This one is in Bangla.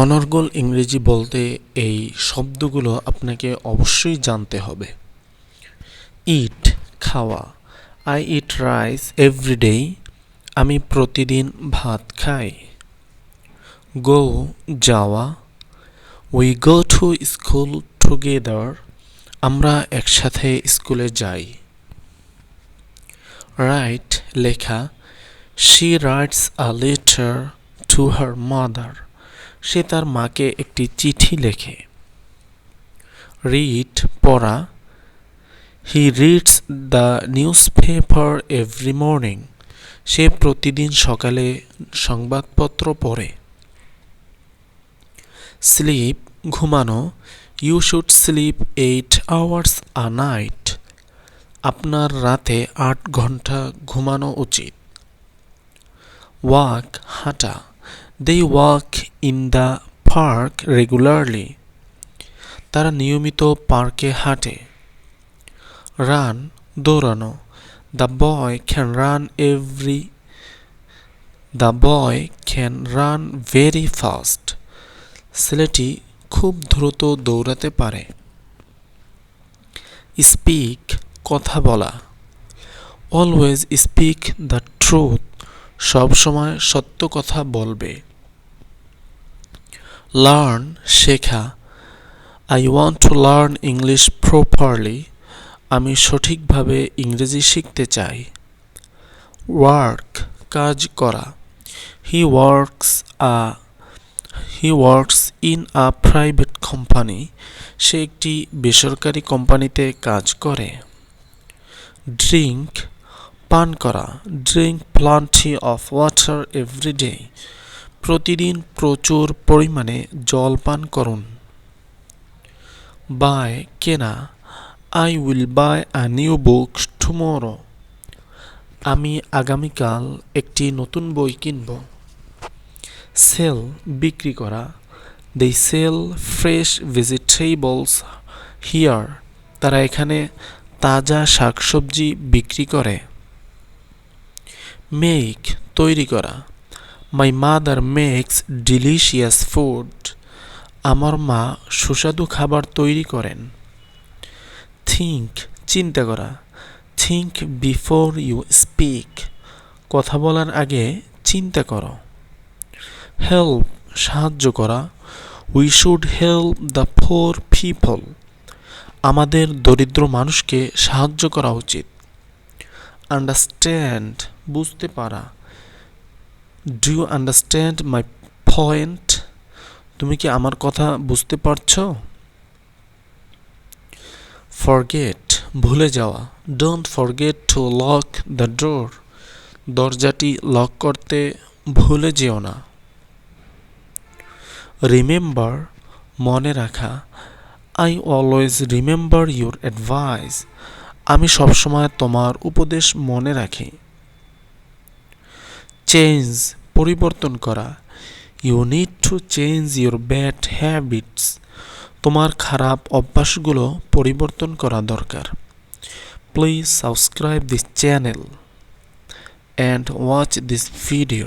অনর্গল ইংরেজি বলতে এই শব্দগুলো আপনাকে অবশ্যই জানতে হবে। ইট খাওয়া, I eat rice every day, আমি প্রতিদিন ভাত খাই। গো যাওয়া, we go to school together, আমরা একসাথে স্কুলে যাই। রাইট লেখা, she writes a letter to her mother, সে তার মাকে একটি চিঠি লেখে। রিড পড়া, he reads the newspaper every morning, সে প্রতিদিন সকালে সংবাদপত্র পড়ে। স্লিপ ঘুমানো, you should sleep 8 hours a night, আপনার রাতে 8 ঘন্টা ঘুমানো উচিত। ওয়াক হাঁটা, they walk in the park regularly, তারা নিয়মিত পার্কে হাঁটে। রান দৌড়ানো, the boy can run very fast, ছেলেটি খুব দ্রুত দৌড়াতে পারে। স্পিক কথা বলা, অলওয়েজ স্পিক দ্য ট্রুথ, সব সময় সত্য কথা বলবে। লার্ন শেখা, I want to learn English properly, আমি সঠিকভাবে ইংরেজি শিখতে চাই। ওয়ার্ক কাজ করা, he works in a private company, সে একটি বেসরকারি কোম্পানিতে কাজ করে। ড্রিঙ্ক পান করা, drink plenty of water every day, প্রতিদিন প্রচুর পরিমাণে জল পান করুন। বাই কেনা, I will buy a new book tomorrow, আমি আগামীকাল একটি নতুন বই কিনব। সেল বিক্রি করা, they sell fresh vegetables here, তারা এখানে তাজা শাকসবজি বিক্রি করে। মেক তৈরি করা, my mother makes delicious food, আমার মা সুস্বাদু খাবার তৈরি করেন। থিঙ্ক চিন্তা করা, থিঙ্ক বিফোর ইউ স্পিক, কথা বলার আগে চিন্তা করো। হেল্প সাহায্য করা, we should help the poor people, আমাদের দরিদ্র মানুষকে সাহায্য করা উচিত। আন্ডারস্ট্যান্ড বুঝতে পারা, do you understand my point, তুমি কি আমার কথা বুঝতে পারছো? ফরগেট ভুলে যাওয়া, don't forget to lock the door, দরজাটি লক করতে ভুলে যেও না। রিমেম্বার মনে রাখা, I always remember your advice, আমি সবসময় তোমার উপদেশ মনে রাখি। চেঞ্জ পরিবর্তন করা, you need to change your bad habits, তোমার খারাপ অভ্যাসগুলো পরিবর্তন করা দরকার। Please subscribe this channel and watch this video.